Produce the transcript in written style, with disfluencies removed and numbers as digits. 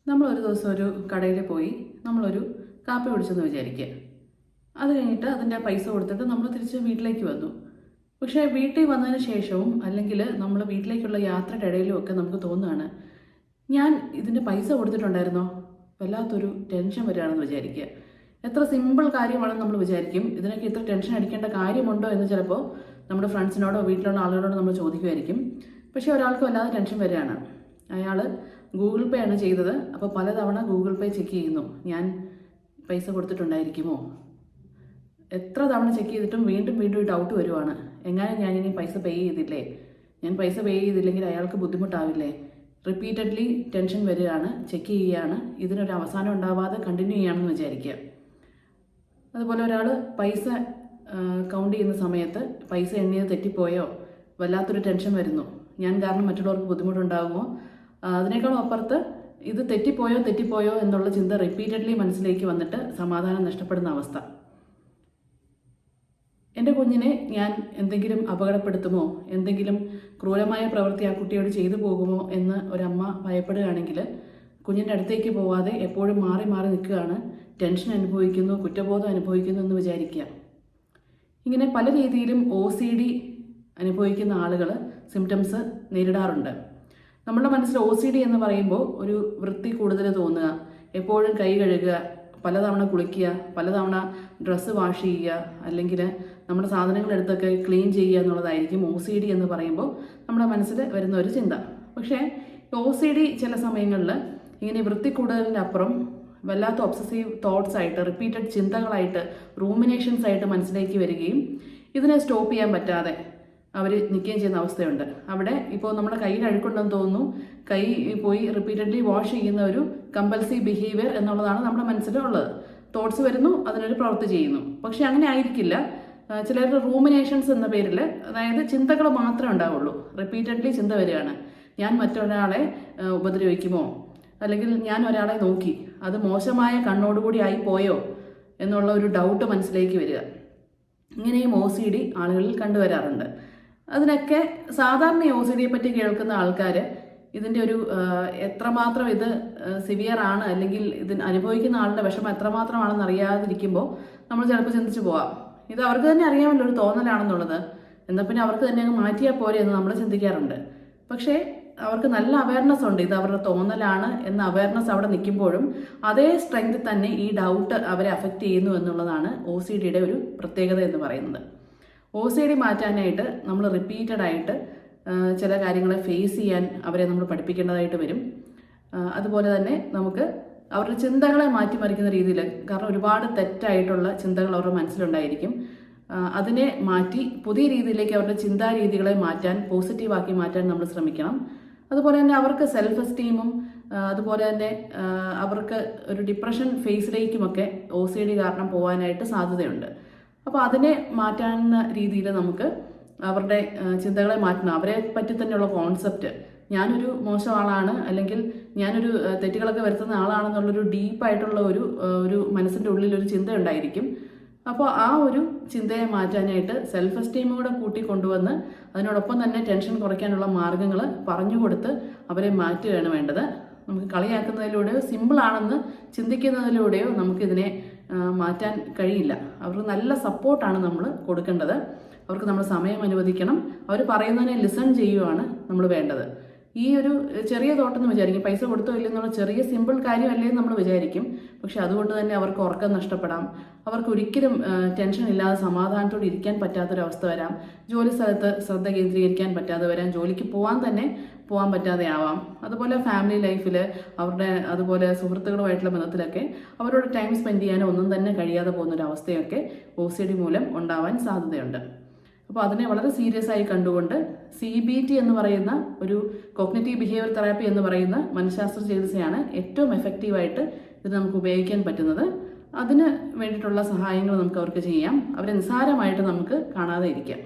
നമ്മളൊരു ദിവസം ഒരു കടയിൽ പോയി നമ്മളൊരു കാപ്പി കുടിച്ചെന്ന് വിചാരിക്കുക. അത് കഴിഞ്ഞിട്ട് അതിൻ്റെ പൈസ കൊടുത്തിട്ട് നമ്മൾ തിരിച്ച് വീട്ടിലേക്ക് വന്നു. പക്ഷേ വീട്ടിൽ വന്നതിന് ശേഷവും അല്ലെങ്കിൽ നമ്മൾ വീട്ടിലേക്കുള്ള യാത്രയുടെ ഇടയിലും ഒക്കെ നമുക്ക് തോന്നുകയാണ്, ഞാൻ ഇതിൻ്റെ പൈസ കൊടുത്തിട്ടുണ്ടായിരുന്നോ? വല്ലാത്തൊരു ടെൻഷൻ വരികയാണെന്ന് വിചാരിക്കുക. എത്ര സിമ്പിൾ കാര്യമാണെന്ന് നമ്മൾ വിചാരിക്കും. ഇതിനൊക്കെ ഇത്ര ടെൻഷൻ അടിക്കേണ്ട കാര്യമുണ്ടോ എന്ന് ചിലപ്പോൾ നമ്മുടെ ഫ്രണ്ട്സിനോടോ വീട്ടിലുള്ള ആളുകളോടോ നമ്മൾ ചോദിക്കുമായിരിക്കും. പക്ഷേ ഒരാൾക്ക് വല്ലാതെ ടെൻഷൻ വരികയാണ്. അയാൾ ഗൂഗിൾ പേ ആണ് ചെയ്തത്. അപ്പോൾ പലതവണ ഗൂഗിൾ പേ ചെക്ക് ചെയ്യുന്നു, ഞാൻ പൈസ കൊടുത്തിട്ടുണ്ടായിരിക്കുമോ? എത്ര തവണ ചെക്ക് ചെയ്തിട്ടും വീണ്ടും വീണ്ടും ഒരു ഡൗട്ട് വരുവാണ്, എങ്ങനെ ഞാനിനി പൈസ പേ ചെയ്തില്ലേ? ഞാൻ പൈസ പേ ചെയ്തില്ലെങ്കിൽ അയാൾക്ക് ബുദ്ധിമുട്ടാവില്ലേ? റിപ്പീറ്റഡ്ലി ടെൻഷൻ വരികയാണ്, ചെക്ക് ചെയ്യുകയാണ്. ഇതിനൊരു അവസാനം ഉണ്ടാവാതെ കണ്ടിന്യൂ ചെയ്യുകയാണെന്ന് വിചാരിക്കുക. അതുപോലെ ഒരാൾ പൈസ കൗണ്ട് ചെയ്യുന്ന സമയത്ത് പൈസ എണ്ണിയത് തെറ്റിപ്പോയോ? വല്ലാത്തൊരു ടെൻഷൻ വരുന്നു, ഞാൻ കാരണം മറ്റുള്ളവർക്ക് ബുദ്ധിമുട്ടുണ്ടാകുമോ? അതിനേക്കാളും അപ്പുറത്ത് ഇത് തെറ്റിപ്പോയോ എന്നുള്ള ചിന്ത റിപ്പീറ്റഡ്ലി മനസ്സിലേക്ക് വന്നിട്ട് സമാധാനം നഷ്ടപ്പെടുന്ന അവസ്ഥ. എൻ്റെ കുഞ്ഞിനെ ഞാൻ എന്തെങ്കിലും അപകടപ്പെടുത്തുമോ, എന്തെങ്കിലും ക്രൂരമായ പ്രവൃത്തി ആ കുട്ടിയോട് ചെയ്തു പോകുമോ എന്ന് ഒരമ്മ ഭയപ്പെടുകയാണെങ്കിൽ കുഞ്ഞിൻ്റെ അടുത്തേക്ക് പോവാതെ എപ്പോഴും മാറി മാറി നിൽക്കുകയാണ്, ടെൻഷൻ അനുഭവിക്കുന്നു, കുറ്റബോധം അനുഭവിക്കുന്നു എന്ന് വിചാരിക്കുക. ഇങ്ങനെ പല രീതിയിലും OCD അനുഭവിക്കുന്ന ആളുകൾ സിംറ്റംസ് നേരിടാറുണ്ട്. നമ്മുടെ മനസ്സിൽ OCD എന്ന് പറയുമ്പോൾ ഒരു വൃത്തി കൂടുതൽ തോന്നുക, എപ്പോഴും കൈ കഴുകുക, പലതവണ കുളിക്കുക, പലതവണ ഡ്രസ്സ് വാഷ് ചെയ്യുക, അല്ലെങ്കിൽ നമ്മുടെ സാധനങ്ങളെടുത്തൊക്കെ ക്ലീൻ ചെയ്യുക എന്നുള്ളതായിരിക്കും OCD എന്ന് പറയുമ്പോൾ നമ്മുടെ മനസ്സിൽ വരുന്ന ഒരു ചിന്ത. പക്ഷേ OCD ചില സമയങ്ങളിൽ ഇങ്ങനെ വൃത്തി കൂടുതലിൻ്റെ അപ്പുറം വല്ലാത്ത ഒബ്സസീവ് തോട്ട്സ് ആയിട്ട്, റിപ്പീറ്റഡ് ചിന്തകളായിട്ട്, റൂമിനേഷൻസ് ആയിട്ട് മനസ്സിലേക്ക് വരികയും ഇതിനെ സ്റ്റോപ്പ് ചെയ്യാൻ പറ്റാതെ അവർ നിൽക്കുകയും ചെയ്യുന്ന അവസ്ഥയുണ്ട്. അവിടെ ഇപ്പോൾ നമ്മുടെ കയ്യിൽ അഴുക്കുണ്ടെന്ന് തോന്നുന്നു, കൈ പോയി റിപ്പീറ്റഡ്ലി വാഷ് ചെയ്യുന്ന ഒരു കമ്പൽസീവ് ബിഹേവിയർ എന്നുള്ളതാണ് നമ്മുടെ മനസ്സിലുള്ളത്. തോട്ട്സ് വരുന്നു, അതിനൊരു പ്രവൃത്തി ചെയ്യുന്നു. പക്ഷെ അങ്ങനെ ആയിരിക്കില്ല. ചിലരുടെ റൂമിനേഷൻസ് എന്ന പേരിൽ, അതായത് ചിന്തകൾ മാത്രമേ ഉണ്ടാവുള്ളൂ. റിപ്പീറ്റഡ്ലി ചിന്ത വരികയാണ്, ഞാൻ മറ്റൊരാളെ ഉപദ്രവിക്കുമോ, അല്ലെങ്കിൽ ഞാൻ ഒരാളെ നോക്കി അത് മോശമായ കണ്ണോടുകൂടി ആയി പോയോ എന്നുള്ള ഒരു ഡൗട്ട് മനസ്സിലേക്ക് വരിക. ഇങ്ങനെയും OCD ആളുകളിൽ കണ്ടുവരാറുണ്ട്. അതിനൊക്കെ സാധാരണ OCDയെ പറ്റി കേൾക്കുന്ന ആൾക്കാർ ഇതിൻ്റെ ഒരു എത്രമാത്രം ഇത് സിവിയർ ആണ്, അല്ലെങ്കിൽ ഇതിന് അനുഭവിക്കുന്ന ആളുടെ വിഷമം എത്രമാത്രമാണെന്ന് അറിയാതിരിക്കുമ്പോൾ നമ്മൾ ചിലപ്പോൾ ചിന്തിച്ചു പോവാം, ഇത് അവർക്ക് തന്നെ അറിയാമല്ലോ ഒരു തോന്നലാണെന്നുള്ളത്, എന്നാൽ പിന്നെ അവർക്ക് തന്നെ അങ്ങ് മാറ്റിയാൽ പോരെ എന്ന് നമ്മൾ ചിന്തിക്കാറുണ്ട്. പക്ഷേ അവർക്ക് നല്ല അവയർനെസ് ഉണ്ട്, ഇത് അവരുടെ തോന്നലാണ് എന്ന അവയർനെസ് അവിടെ നിൽക്കുമ്പോഴും അതേ സ്ട്രെങ്ത് തന്നെ ഈ ഡൗട്ട് അവരെ അഫക്റ്റ് ചെയ്യുന്നു എന്നുള്ളതാണ് OCDയുടെ ഒരു പ്രത്യേകത എന്ന് പറയുന്നത്. OCD മാറ്റാനായിട്ട് നമ്മൾ റിപ്പീറ്റഡായിട്ട് ചില കാര്യങ്ങളെ ഫേസ് ചെയ്യാൻ അവരെ നമ്മൾ പഠിപ്പിക്കേണ്ടതായിട്ട് വരും. അതുപോലെ തന്നെ നമുക്ക് അവരുടെ ചിന്തകളെ മാറ്റിമറിക്കുന്ന രീതിയിൽ, കാരണം ഒരുപാട് തെറ്റായിട്ടുള്ള ചിന്തകൾ അവരുടെ മനസ്സിലുണ്ടായിരിക്കും, അതിനെ മാറ്റി പുതിയ രീതിയിലേക്ക് അവരുടെ ചിന്താരീതികളെ മാറ്റാൻ, പോസിറ്റീവാക്കി മാറ്റാൻ നമ്മൾ ശ്രമിക്കണം. അതുപോലെ തന്നെ അവർക്ക് സെൽഫ് എസ്റ്റീമും അതുപോലെ തന്നെ അവർക്ക് ഒരു ഡിപ്രഷൻ ഫേസിലേക്കുമൊക്കെ OCD കാരണം പോകാനായിട്ട് സാധ്യതയുണ്ട്. അപ്പോൾ അതിനെ മാറ്റാവുന്ന രീതിയിൽ നമുക്ക് അവരുടെ ചിന്തകളെ മാറ്റണം. അവരെ പറ്റി തന്നെയുള്ള കോൺസെപ്റ്റ്, ഞാനൊരു മോശം ആളാണ്, അല്ലെങ്കിൽ ഞാനൊരു തെറ്റുകളൊക്കെ വരുത്തുന്ന ആളാണെന്നുള്ളൊരു ഡീപ്പായിട്ടുള്ള ഒരു മനസ്സിൻ്റെ ഉള്ളിലൊരു ചിന്ത ഉണ്ടായിരിക്കും. അപ്പോൾ ആ ഒരു ചിന്തയെ മാറ്റാനായിട്ട് സെൽഫ് എസ്റ്റീമും കൂടെ കൂട്ടിക്കൊണ്ടുവന്ന് അതിനോടൊപ്പം തന്നെ ടെൻഷൻ കുറയ്ക്കാനുള്ള മാർഗ്ഗങ്ങൾ പറഞ്ഞു കൊടുത്ത് അവരെ മാറ്റുകയാണ് വേണ്ടത്. നമുക്ക് കളിയാക്കുന്നതിലൂടെയോ സിമ്പിളാണെന്ന് ചിന്തിക്കുന്നതിലൂടെയോ നമുക്കിതിനെ മാറ്റാൻ കഴിയില്ല. അവർക്ക് നല്ല സപ്പോർട്ടാണ് നമ്മൾ കൊടുക്കേണ്ടത്. അവർക്ക് നമ്മൾ സമയം അനുവദിക്കണം. അവർ പറയുന്നതിനെ ലിസൺ ചെയ്യുകയാണ് നമ്മൾ വേണ്ടത്. ഈ ഒരു ചെറിയ തോട്ടെന്ന് വിചാരിക്കും, പൈസ കൊടുത്തോ ഇല്ലെന്നുള്ള ചെറിയ സിമ്പിൾ കാര്യമല്ലേ എന്ന് നമ്മൾ വിചാരിക്കും. പക്ഷെ അതുകൊണ്ട് തന്നെ അവർക്ക് ഉറക്കം നഷ്ടപ്പെടാം, അവർക്ക് ഒരിക്കലും ടെൻഷൻ ഇല്ലാതെ സമാധാനത്തോടെ ഇരിക്കാൻ പറ്റാത്തൊരവസ്ഥ വരാം, ജോലി സ്ഥലത്ത് ശ്രദ്ധ കേന്ദ്രീകരിക്കാൻ പറ്റാതെ വരാം, ജോലിക്ക് പോകാൻ പറ്റാതെ ആവാം. അതുപോലെ ഫാമിലി ലൈഫിൽ അവരുടെ അതുപോലെ സുഹൃത്തുക്കളുമായിട്ടുള്ള ബന്ധത്തിലൊക്കെ അവരോട് ടൈം സ്പെൻഡ് ചെയ്യാനോ ഒന്നും തന്നെ കഴിയാതെ പോകുന്നൊരവസ്ഥയൊക്കെ OCD മൂലം ഉണ്ടാവാൻ സാധ്യതയുണ്ട്. അപ്പോൾ അതിനെ വളരെ സീരിയസ് ആയി കണ്ടുകൊണ്ട് CBT എന്ന് പറയുന്ന ഒരു കോഗ്നിറ്റീവ് ബിഹേവിയർ തെറാപ്പി എന്ന് പറയുന്ന മനഃശാസ്ത്ര ചികിത്സയാണ് ഏറ്റവും എഫക്റ്റീവായിട്ട് ഇത് നമുക്ക് ഉപയോഗിക്കാൻ പറ്റുന്നത്. അതിന് വേണ്ടിയിട്ടുള്ള സഹായങ്ങൾ നമുക്ക് അവർക്ക് ചെയ്യാം. അവരെ നിസ്സാരമായിട്ട് നമുക്ക് കാണാതെ ഇരിക്കാം.